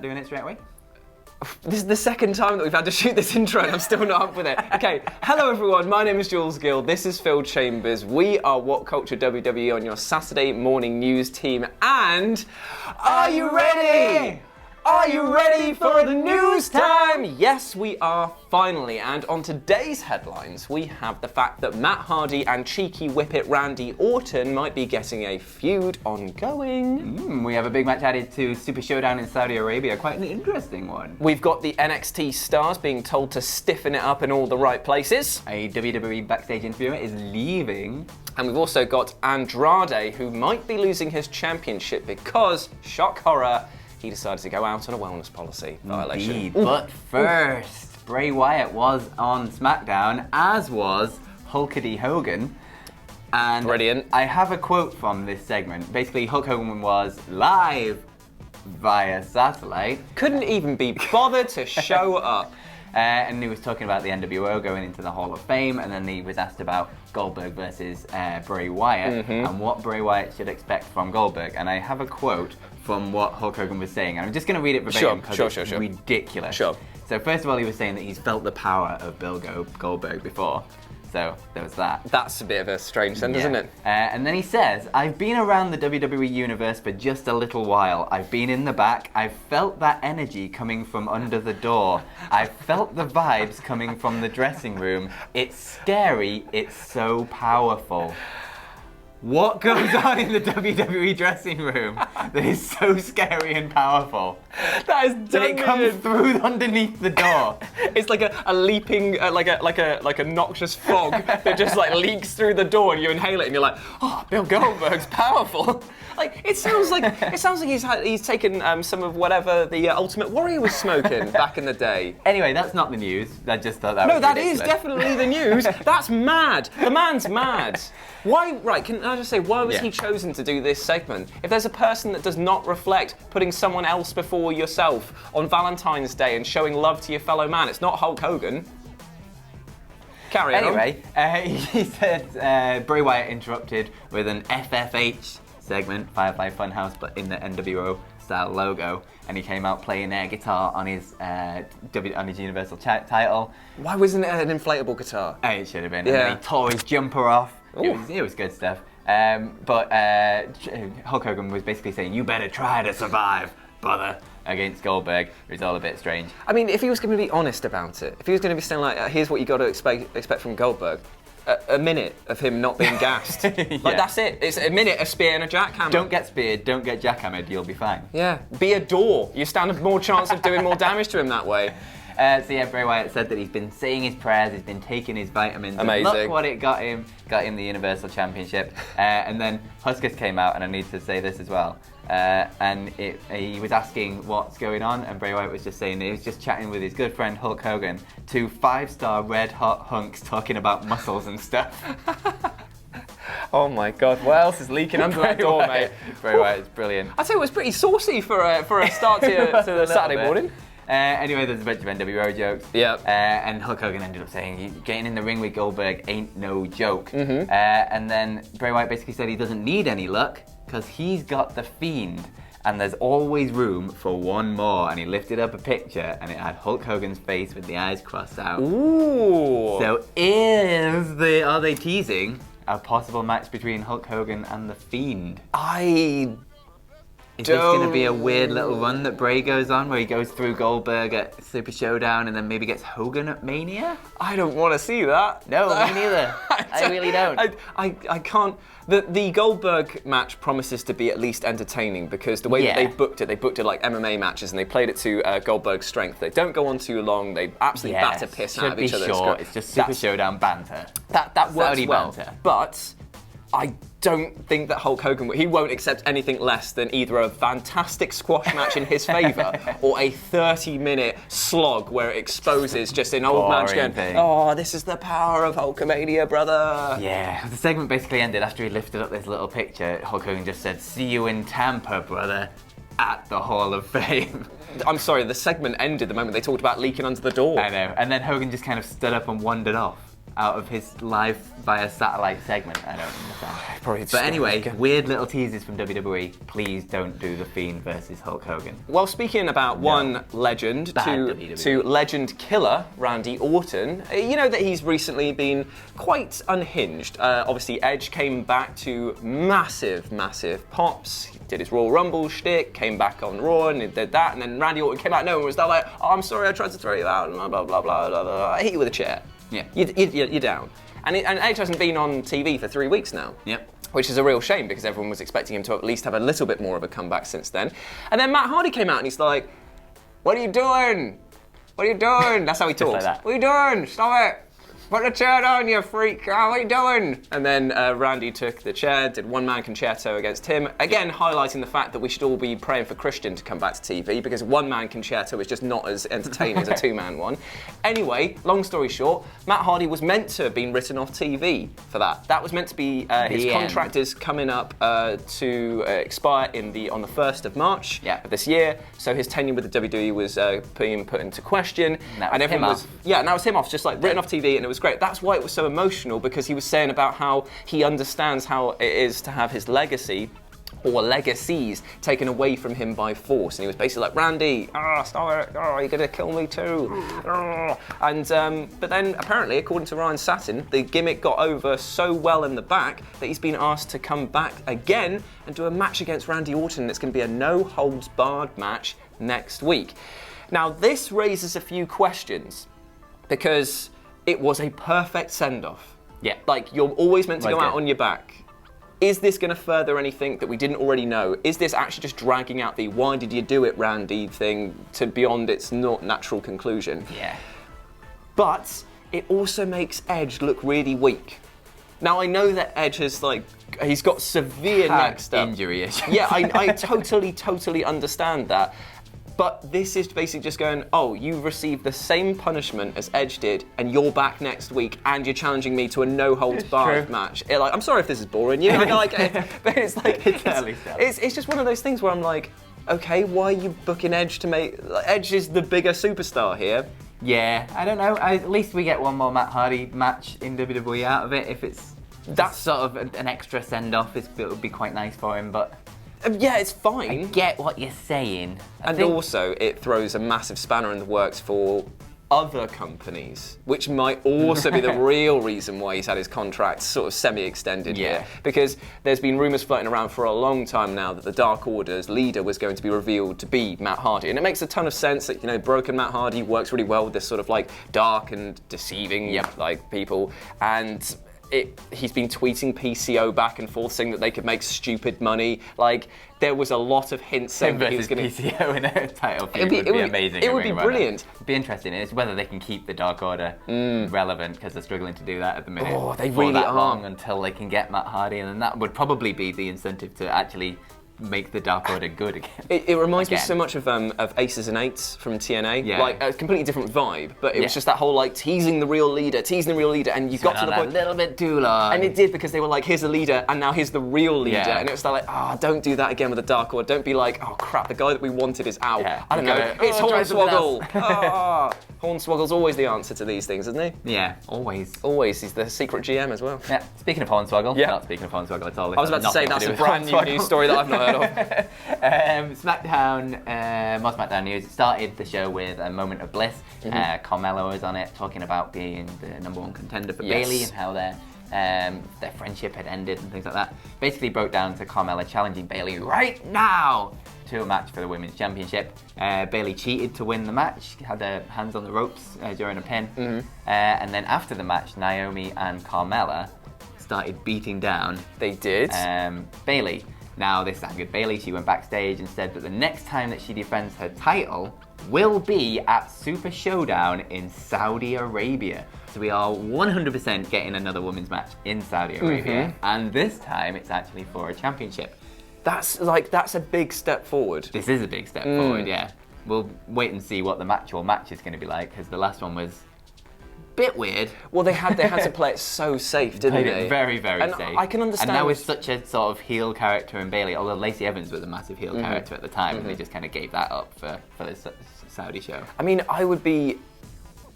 doing it straight away? This is the second time that we've had to shoot this intro and I'm still not up with it. Okay, hello everyone, my name is Jules Gill, this is Phil Chambers. We are WhatCulture WWE on your Saturday morning news team, and are you ready? Are you ready for the news time? Yes, we are finally. And on today's headlines, we have the fact that Matt Hardy and cheeky whippet Randy Orton might be getting a feud ongoing. We have a big match added to Super Showdown in Saudi Arabia. Quite an interesting one. We've got the NXT stars being told to stiffen it up in all the right places. A WWE backstage interviewer is leaving. And we've also got Andrade, who might be losing his championship because, shock horror, he decided to go out on a wellness policy violation. Indeed. But first, Bray Wyatt was on SmackDown, as was Hulk Hogan. And brilliant. I have a quote from this segment. Basically, Hulk Hogan was live via satellite. Couldn't even be bothered to show up. And he was talking about the NWO going into the Hall of Fame, and then he was asked about Goldberg versus Bray Wyatt and what Bray Wyatt should expect from Goldberg. And I have a quote from what Hulk Hogan was saying. And I'm just going to read it verbatim because it's ridiculous. Sure. So first of all, he was saying that he's felt the power of Bill Goldberg before. So there was that. That's a bit of a strange sentence, isn't it? And then he says, I've been around the WWE universe for just a little while. I've been in the back. I've felt that energy coming from under the door. I've felt the vibes coming from the dressing room. It's scary. It's so powerful. What goes on in the WWE dressing room that is so scary and powerful? That is that it comes through underneath the door. It's like a leaping, like a noxious fog that just like leaks through the door, and you inhale it, and you're like, oh, Bill Goldberg's powerful. Like it sounds like he's taken some of whatever the Ultimate Warrior was smoking back in the day. Anyway, that's not the news. I just thought that was ridiculous. Is definitely the news. That's mad. The man's mad. Why? Right? Can I just say why was he chosen to do this segment? If there's a person that does not reflect putting someone else before yourself on Valentine's Day and showing love to your fellow man, it's not Hulk Hogan. Carry on. Anyway, he said Bray Wyatt interrupted with an FFH segment, Firefly Funhouse, but in the NWO style logo, and he came out playing air guitar on his Universal title. Why wasn't it an inflatable guitar? It should have been. Yeah. And then he tore his jumper off. It was good stuff. But Hulk Hogan was basically saying, "You better try to survive, brother," against Goldberg. It was all a bit strange. I mean, if he was going to be honest about it, if he was going to be saying like, "Here's what you got to expect from Goldberg." A minute of him not being gassed. Like, that's it. It's a minute, a spear and a jackhammer. Don't get speared, don't get jackhammered, you'll be fine. Yeah. Be a door. You stand a more chance of doing more damage to him that way. Bray Wyatt said that he's been saying his prayers, he's been taking his vitamins. Amazing. And look what it got him. Got him the Universal Championship. And then Huskus came out, and I need to say this as well. He was asking what's going on, and Bray Wyatt was just saying he was just chatting with his good friend Hulk Hogan, two 5-star red hot hunks talking about muscles and stuff. Oh my God! What else is leaking under that door, mate? Bray Wyatt is brilliant. I tell you, it was pretty saucy for a start to the Saturday morning. Anyway, there's a bunch of NWO jokes. Yeah. And Hulk Hogan ended up saying, getting in the ring with Goldberg ain't no joke. And then Bray Wyatt basically said he doesn't need any luck because he's got the Fiend. And there's always room for one more. And he lifted up a picture and it had Hulk Hogan's face with the eyes crossed out. Ooh. So are they teasing a possible match between Hulk Hogan and the Fiend? Is this going to be a weird little run that Bray goes on where he goes through Goldberg at Super Showdown and then maybe gets Hogan at Mania? I don't want to see that. No, me neither. I really don't. I can't. The Goldberg match promises to be at least entertaining because the way that they booked it like MMA matches and they played it to Goldberg's strength. They don't go on too long. They absolutely batter piss out of each other. Short. It's just Super Showdown banter. That works Saudi well. Banter. But I don't think that Hulk Hogan, he won't accept anything less than either a fantastic squash match in his favour or a 30-minute slog where it exposes just an old man going, oh, this is the power of Hulkamania, brother. Yeah, the segment basically ended after he lifted up this little picture. Hulk Hogan just said, "See you in Tampa, brother," at the Hall of Fame. I'm sorry, the segment ended the moment they talked about leaking under the door. I know, and then Hogan just kind of stood up and wandered off. out of his live via satellite segment. I don't understand. Probably But anyway, weird little teasers from WWE. Please don't do The Fiend versus Hulk Hogan. Well, speaking about one legend to legend killer Randy Orton, you know that he's recently been quite unhinged. Obviously, Edge came back to massive pops. He did his Royal Rumble shtick, came back on Raw and he did that, and then Randy Orton came out and was like, "Oh, I'm sorry, I tried to throw you out," and blah blah blah blah blah. I hit you with a chair. Yeah, you're down. And Edge hasn't been on TV for 3 weeks now. Yep. Which is a real shame because everyone was expecting him to at least have a little bit more of a comeback since then. And then Matt Hardy came out and he's like, "What are you doing? What are you doing?" That's how he talks. Like that. "What are you doing? Stop it. Put the chair down, you freak. Oh, what are you doing?" And then Randy took the chair, did one-man concerto against him. Again, highlighting the fact that we should all be praying for Christian to come back to TV because one-man concerto is just not as entertaining as a two-man one. Anyway, long story short, Matt Hardy was meant to have been written off TV for that. That was meant to be his contract is coming up to expire on the 1st of March of this year. So his tenure with the WWE was being put into question. And everyone was that was him off, just like written off TV, and it was great. That's why it was so emotional, because he was saying about how he understands how it is to have his legacy or legacies taken away from him by force. And he was basically like, "Randy, stop it, you're gonna kill me too." But then apparently, according to Ryan Satin, the gimmick got over so well in the back that he's been asked to come back again and do a match against Randy Orton. It's gonna be a no-holds-barred match next week. Now, this raises a few questions, because it was a perfect send-off. Yeah. Like, you're always meant to go out on your back. Is this going to further anything that we didn't already know? Is this actually just dragging out the "why did you do it, Randy" thing to beyond its not natural conclusion? Yeah. But it also makes Edge look really weak. Now, I know that Edge has, he's got severe neck stuff. Injury issues. Yeah, I totally understand that. But this is basically just going, "Oh, you received the same punishment as Edge did, and you're back next week, and you're challenging me to a no-holds-barred match." I'm sorry if this is boring you, but it's like it's just one of those things where I'm like, okay, why are you booking Edge to make Edge is the bigger superstar here? Yeah, I don't know. At least we get one more Matt Hardy match in WWE out of it. If that's sort of an extra send-off, it would be quite nice for him, but. Yeah, it's fine. I get what you're saying. And also, it throws a massive spanner in the works for other companies, which might also be the real reason why he's had his contract sort of semi-extended here. Because there's been rumours floating around for a long time now that the Dark Order's leader was going to be revealed to be Matt Hardy. And it makes a ton of sense that, broken Matt Hardy works really well with this sort of dark and deceiving people. And he's been tweeting PCO back and forth saying that they could make stupid money. There was a lot of hints saying that he was going to PCO in a title feud would be amazing. It would be brilliant. It'd be interesting. It's whether they can keep the Dark Order relevant, because they're struggling to do that at the minute. Oh, they really that are. long until they can get Matt Hardy, and then that would probably be the incentive to actually make the Dark Order good again. It reminds me so much of Aces and Eights from TNA. Yeah. A completely different vibe, but it was just that whole teasing the real leader, and you got to the point a little bit too long. And it did, because they were like, "Here's the leader, and now here's the real leader," and it was don't do that again with the Dark Order. Don't be like, "Oh crap, the guy that we wanted is out." Yeah. I don't know. It's Hornswoggle. Hornswoggle's always the answer to these things, isn't he? Yeah, always. Always. He's the secret GM as well. Yeah. Speaking of Hornswoggle, not speaking of Hornswoggle at all. I was about to say that's a brand new news story that I've not heard of. SmackDown, more SmackDown news. It started the show with a moment of bliss. Carmella was on it, talking about being the #1 contender for Bayley and how their friendship had ended and things like that. Basically broke down to Carmella challenging Bayley right now to a match for the Women's Championship. Bayley cheated to win the match, had her hands on the ropes during a pin. And then after the match, Naomi and Carmella started beating down. They did. Bayley. Now, this angered Bayley. She went backstage and said that the next time that she defends her title will be at Super Showdown in Saudi Arabia. So we are 100% getting another women's match in Saudi Arabia. And this time, it's actually for a championship. That's a big step forward. This is a big step forward, yeah. We'll wait and see what the actual match is going to be like, because the last one was a bit weird. Well, they had to play it so safe, didn't they? Played it very, very safe. I can understand. And now with such a sort of heel character in Bayley, although Lacey Evans was a massive heel character at the time, and they just kind of gave that up for this Saudi show. I mean, it would be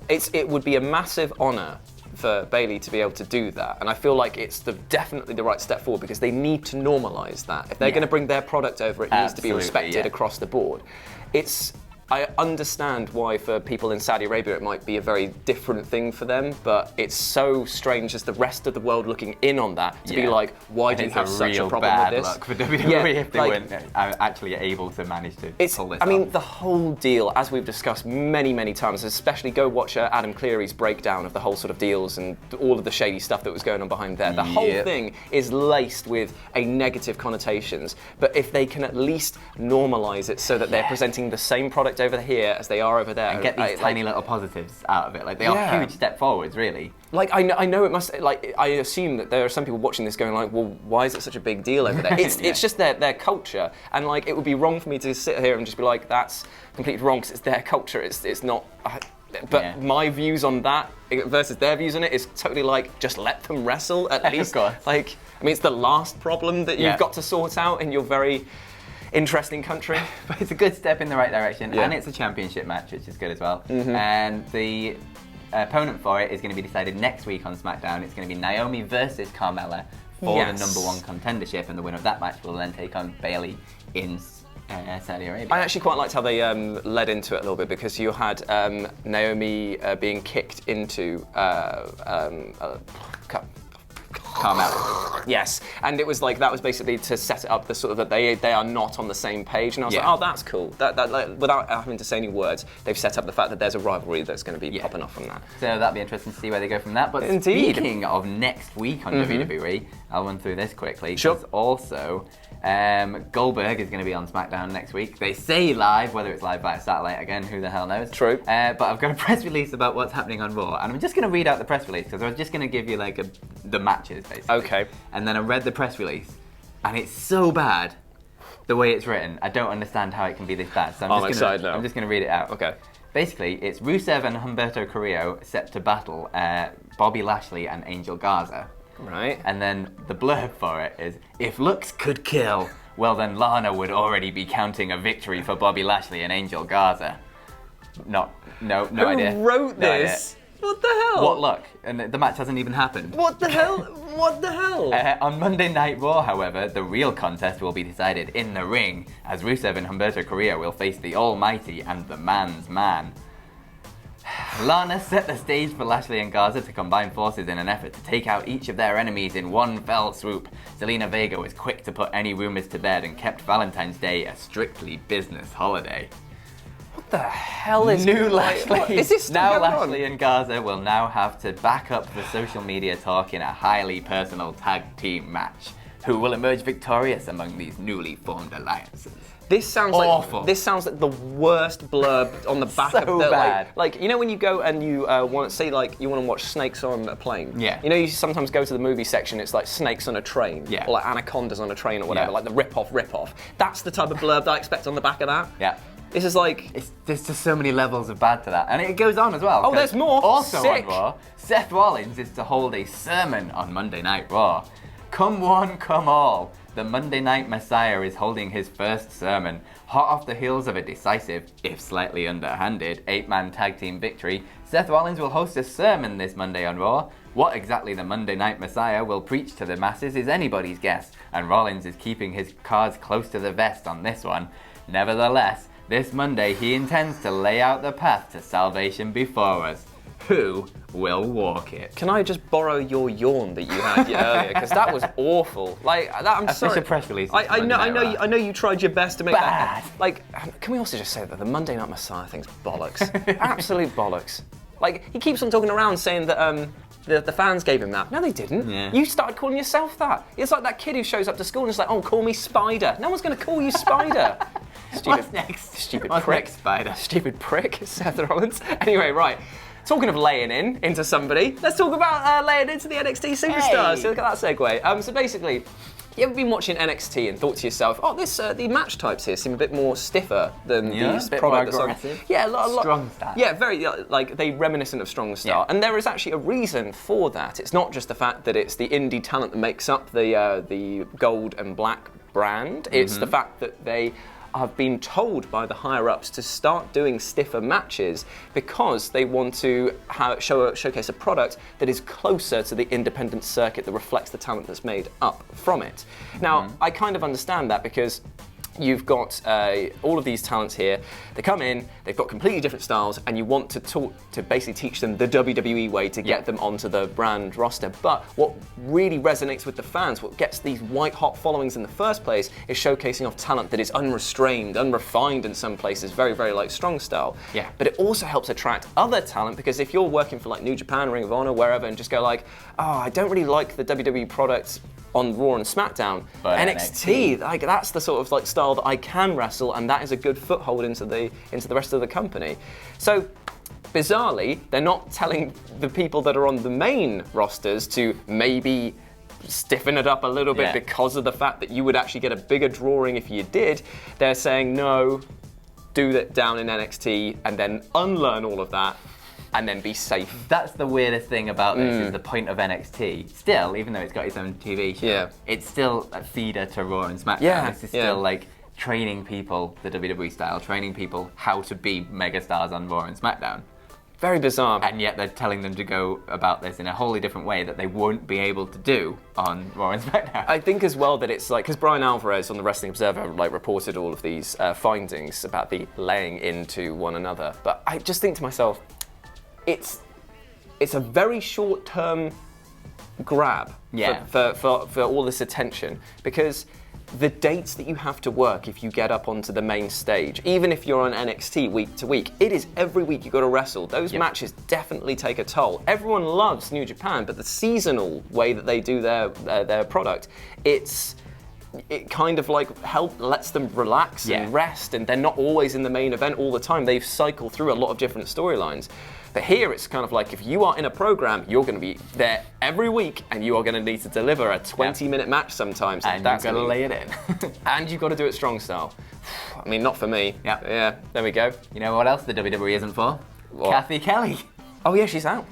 a massive honour for Bayley to be able to do that, and I feel like it's definitely the right step forward because they need to normalise that. If they're going to bring their product over, it needs to be respected across the board. I understand why for people in Saudi Arabia it might be a very different thing for them, but it's so strange as the rest of the world looking in on that to be like, why do you have such a problem with this? It's a real bad luck for WWE if they weren't actually able to manage to pull this off. I mean, the whole deal, as we've discussed many, many times, especially go watch Adam Cleary's breakdown of the whole sort of deals and all of the shady stuff that was going on behind there. The whole thing is laced with a negative connotations, but if they can at least normalise it so that they're presenting the same product over here as they are over there, and get these tiny little positives out of it. Like, they are huge step forwards, really. Like, I know it must, like, I assume that there are some people watching this going like, well, why is it such a big deal over there? It's just their culture, and like, it would be wrong for me to sit here and just be like, that's completely wrong because it's their culture. It's not. But my views on that versus their views on it is totally like, just let them wrestle at least. Of course. Like, I mean, it's the last problem that you've got to sort out in your very interesting country. But it's a good step in the right direction, and it's a championship match, which is good as well. And the opponent for it is going to be decided next week on SmackDown. It's going to be Naomi versus Carmella for the #1 contendership, and the winner of that match will then take on Bayley in Saudi Arabia. I actually quite liked how they led into it a little bit, because you had Naomi being kicked into Carmella. Yes, and it was like, that was basically to set it up the sort of that they are not on the same page, and I was like, oh, that's cool. That like, without having to say any words, they've set up the fact that there's a rivalry that's going to be popping off from that. So that'll be interesting to see where they go from that. But speaking of next week on WWE, I'll run through this quickly. Sure. Also, Goldberg is going to be on SmackDown next week. They say live, whether it's live via satellite, again, who the hell knows? True. But I've got a press release about what's happening on Raw, and I'm just going to read out the press release because I was just going to give you like the matches, basically. Okay. And then I read the press release, and it's so bad the way it's written. I don't understand how it can be this bad. So I'm just going to read it out. Okay. Basically, it's Rusev and Humberto Carrillo set to battle Bobby Lashley and Angel Garza. Right. And then the blurb for it is, if looks could kill, well then Lana would already be counting a victory for Bobby Lashley and Angel Garza. No idea. Who wrote this? What the hell? What luck? And the match hasn't even happened. What the hell? What the hell? On Monday Night Raw, however, the real contest will be decided in the ring, as Rusev and Humberto Carrillo will face the Almighty and the Man's Man. Lana set the stage for Lashley and Garza to combine forces in an effort to take out each of their enemies in one fell swoop. Zelina Vega was quick to put any rumours to bed and kept Valentine's Day a strictly business holiday. What the hell is New Lashley? What? Is this still now going Lashley on? and Garza will now have to back up the social media talk in a highly personal tag team match. Who will emerge victorious among these newly formed alliances? This sounds awful. Like the worst blurb on the back of the bad. like you know when you go and you want to say like you want to watch snakes on a plane. Yeah. You know, you sometimes go to the movie section. It's like snakes on a train. Yeah. Or like anacondas on a train or whatever. Yeah. Like the rip off. That's the type of blurb that I expect on the back of that. Yeah. This is like There's just so many levels of bad to that, and it goes on as well. Oh, there's more. Also Sick. on Raw, Seth Rollins is to hold a sermon on Monday Night Raw. Come one, come all. The Monday Night Messiah is holding his first sermon. Hot off the heels of a decisive, if slightly underhanded, 8-man tag team victory, Seth Rollins will host a sermon this Monday on Raw. What exactly the Monday Night Messiah will preach to the masses is anybody's guess, and Rollins is keeping his cards close to the vest on this one. Nevertheless, this Monday he intends to lay out the path to salvation before us. Who will walk it? Can I just borrow your yawn that you had earlier? Because that was awful. Like that, I'm sorry. Official press release. I know you tried your best to make Bad. that. Like, can we also just say that the Monday Night Messiah thing's bollocks? Absolute bollocks. Like, he keeps on talking around saying that the fans gave him that. No, they didn't. Yeah. You started calling yourself that. It's like that kid who shows up to school and is like, oh, call me Spider. No one's going to call you Spider. What's next? Stupid What's prick. next, Spider? Stupid prick, Seth Rollins. Anyway, right. Talking of laying into somebody, let's talk about laying into the NXT superstars. Hey. So look at that segue. So basically, you ever been watching NXT and thought to yourself, oh, the match types here seem a bit more stiffer than Yeah, the a bit product more that's on. aggressive. Yeah, a lot. Strong style. Yeah, very like they reminiscent of Strong Style. Yeah. And there is actually a reason for that. It's not just the fact that it's the indie talent that makes up the gold and black brand. It's the fact that they have been told by the higher-ups to start doing stiffer matches because they want to showcase a product that is closer to the independent circuit that reflects the talent that's made up from it. Now, I kind of understand that because you've got all of these talents here. They come in, they've got completely different styles, and you want to basically teach them the WWE way to get them onto the brand roster. But what really resonates with the fans, what gets these white-hot followings in the first place, is showcasing off talent that is unrestrained, unrefined in some places, very, very like strong style. Yeah. But it also helps attract other talent, because if you're working for like New Japan, Ring of Honor, wherever, and just go like, oh, I don't really like the WWE products on Raw and SmackDown, but NXT, like that's the sort of like style that I can wrestle, and that is a good foothold into the rest of the company. So bizarrely, they're not telling the people that are on the main rosters to maybe stiffen it up a little bit because of the fact that you would actually get a bigger drawing if you did. They're saying no, do that down in NXT and then unlearn all of that and then be safe. That's the weirdest thing about this, is the point of NXT. Still, even though it's got its own TV show, it's still a feeder to Raw and SmackDown. This is still like training people the WWE style, training people how to be megastars on Raw and SmackDown. Very bizarre. And yet they're telling them to go about this in a wholly different way that they won't be able to do on Raw and SmackDown. I think as well that it's like, because Brian Alvarez on the Wrestling Observer like reported all of these findings about the laying into one another. But I just think to myself, it's a very short-term grab for all this attention, because the dates that you have to work if you get up onto the main stage, even if you're on NXT week to week, it is every week you've got to wrestle. Those matches definitely take a toll. Everyone loves New Japan, but the seasonal way that they do their product, it kind of like lets them relax and rest, and they're not always in the main event all the time. They've cycled through a lot of different storylines. But here it's kind of like, if you are in a program, you're going to be there every week, and you are going to need to deliver a 20-minute match sometimes. And you've got to lay it in. And you've got to do it strong style. I mean, not for me. Yeah, there we go. You know what else the WWE isn't for? What? Cathy Kelley. Oh yeah, she's out.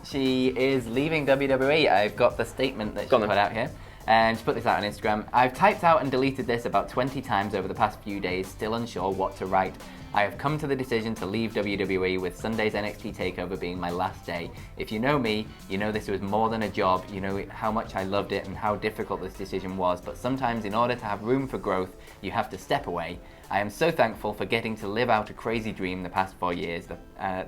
She is leaving WWE. I've got the statement that she put out here. And she put this out on Instagram. I've typed out and deleted this about 20 times over the past few days, still unsure what to write. I have come to the decision to leave WWE, with Sunday's NXT TakeOver being my last day. If you know me, you know this was more than a job. You know how much I loved it and how difficult this decision was. But sometimes, in order to have room for growth, you have to step away. I am so thankful for getting to live out a crazy dream the past 4 years.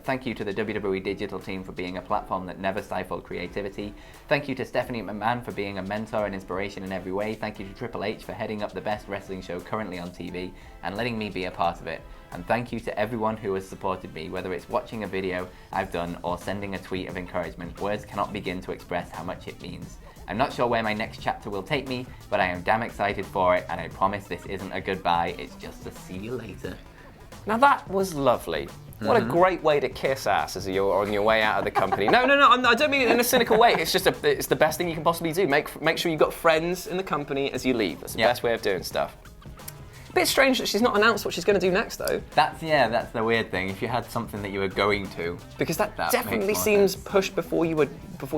Thank you to the WWE digital team for being a platform that never stifled creativity. Thank you to Stephanie McMahon for being a mentor and inspiration in every way. Thank you to Triple H for heading up the best wrestling show currently on TV and letting me be a part of it. And thank you to everyone who has supported me, whether it's watching a video I've done or sending a tweet of encouragement. Words cannot begin to express how much it means. I'm not sure where my next chapter will take me, but I am damn excited for it, and I promise this isn't a goodbye, it's just a see you later. Now that was lovely. What a great way to kiss ass as you're on your way out of the company. No, I don't mean it in a cynical way. It's just it's the best thing you can possibly do. Make sure you've got friends in the company as you leave. That's the best way of doing stuff. Bit strange that she's not announced what she's going to do next, though. That's the weird thing. If you had something that you were going to, because that definitely seems pushed before you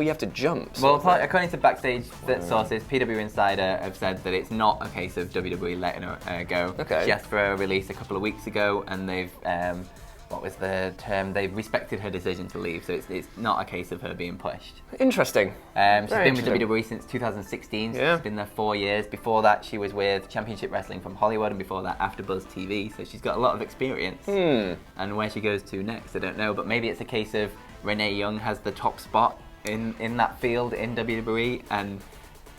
have to jump. Well, according to backstage sources, PW Insider have said that it's not a case of WWE letting her go. Okay. She asked for a release a couple of weeks ago, and they've what was the term? They've respected her decision to leave, so it's not a case of her being pushed. Interesting. She's been with WWE since 2016. So she's been there 4 years. Before that, she was with Championship Wrestling from Hollywood, and before that, AfterBuzz TV. So she's got a lot of experience. And where she goes to next, I don't know. But maybe it's a case of Renee Young has the top spot in that field in WWE, and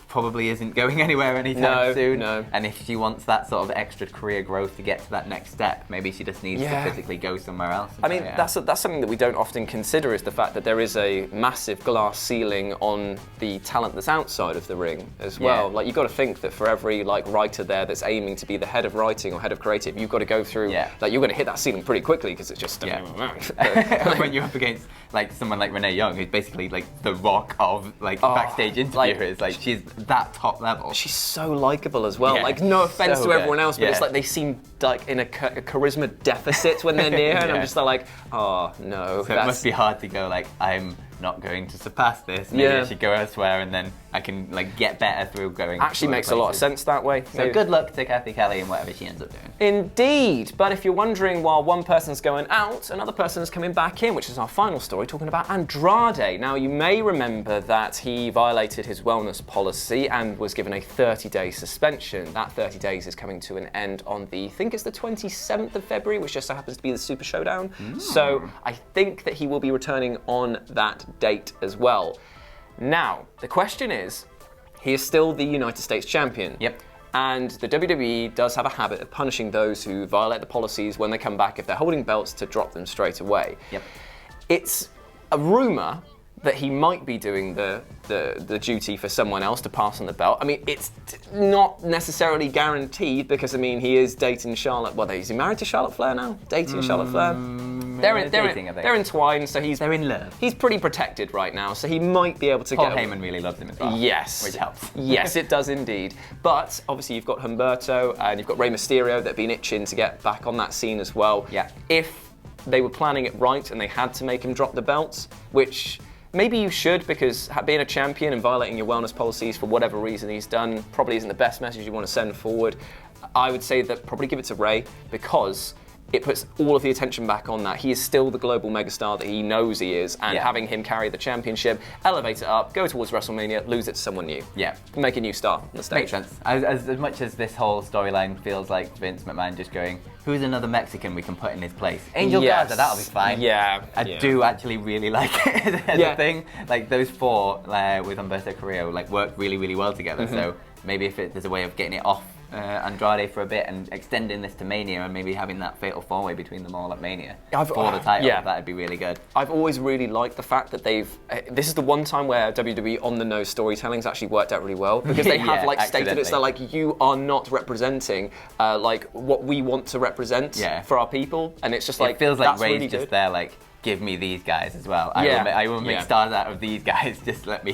probably isn't going anywhere anytime soon. And if she wants that sort of extra career growth to get to that next step, maybe she just needs to physically go somewhere else. I mean, that's something that we don't often consider, is the fact that there is a massive glass ceiling on the talent that's outside of the ring as well. Like, you've got to think that for every writer there that's aiming to be the head of writing or head of creative, you've got to go through, like, you're going to hit that ceiling pretty quickly, because it's just when you're up against someone like Renee Young, who's basically the Rock of backstage interviewers, she's that top level. She's so likable as well. No offense to everyone else, but it's like they seem in a charisma deficit when they're near her, and I'm just like, oh no. So it must be hard to go I'm not going to surpass this. Maybe I Yeah. should go elsewhere, and then I can like get better through going. Actually to other makes a lot of places. sense that way. So good luck to Cathy Kelley and whatever she ends up doing. Indeed, but if you're wondering, while one person's going out, another person is coming back in, which is our final story, talking about Andrade. Now, you may remember that he violated his wellness policy and was given a 30-day suspension. That 30 days is coming to an end on I think it's the 27th of February, which just so happens to be the Super Showdown. So I think that he will be returning on that date as well. Now, the question is, he is still the United States champion. Yep. And the WWE does have a habit of punishing those who violate the policies when they come back, if they're holding belts, to drop them straight away. Yep. It's a rumour that he might be doing the duty for someone else to pass on the belt. I mean, it's not necessarily guaranteed because, I mean, he is dating Charlotte. Well, is he married to Charlotte Flair now? Dating Charlotte Flair? They're entwined, so They're in love. he's pretty protected right now, so he might be able to Paul get... Heyman really loves him as well. Yes. Which helps. Yes, it does indeed. But obviously you've got Humberto and you've got Rey Mysterio that have been itching to get back on that scene as well. Yeah. If they were planning it right and they had to make him drop the belts, which maybe you should, because being a champion and violating your wellness policies for whatever reason he's done probably isn't the best message you want to send forward. I would say that probably give it to Rey, because it puts all of the attention back on that. He is still the global megastar that he knows he is, and having him carry the championship, elevate it up, go towards WrestleMania, lose it to someone new. Yeah. Make a new star on the stage. Makes sense. As much as this whole storyline feels like Vince McMahon just going, who's another Mexican we can put in his place? Angel Garza, that'll be fine. Yeah. I do actually really like it as a thing. Like those four with Humberto Carrillo like worked really, really well together. So maybe if there's a way of getting it off Andrade for a bit and extending this to Mania and maybe having that fatal four-way between them all at Mania for the title, that'd be really good. I've always really liked the fact that this is the one time where WWE on-the-nose storytelling's actually worked out really well, because they have stated it's like, you are not representing like what we want to represent for our people, and it's just like, it feels like that's Ray's really just good. there like, give me these guys as well. I will make stars out of these guys. Just let me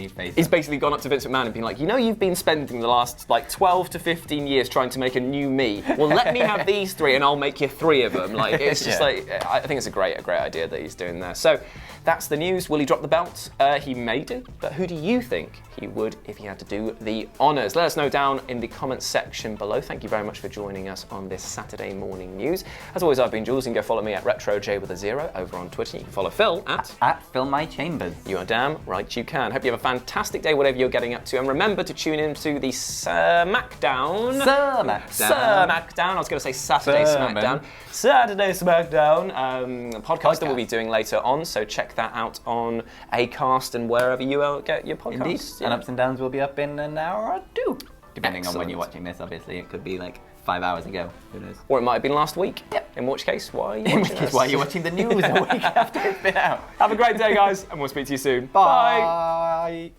face He's them. basically gone up to Vince McMahon and been like, you've been spending the last like 12 to 15 years trying to make a new me. Well, let me have these three and I'll make you three of them. Like, it's just like, I think it's a great idea that he's doing there. So that's the news. Will he drop the belt? He may do, but who do you think he would if he had to do the honours? Let us know down in the comments section below. Thank you very much for joining us on this Saturday morning news. As always, I've been Jules. You can go follow me at RetroJ with a 0 over on Twitter. You can follow Phil at Phil My Chambers. You are damn right you can. Hope you have a fantastic day, whatever you're getting up to. And remember to tune in to the SmackDown. I was going to say Saturday SmackDown. Saturday SmackDown podcast that we'll be doing later on. So check that out on Acast and wherever you get your podcasts. Indeed. Yeah. And Ups and Downs will be up in an hour or two. Depending on when Excellent. you're watching this, obviously. It could be like 5 hours ago. Who knows? Or it might have been last week. Yep. In which case, why are you In watching which case, this? why are you watching the news a week after it's been out? Have a great day, guys, and we'll speak to you soon. Bye.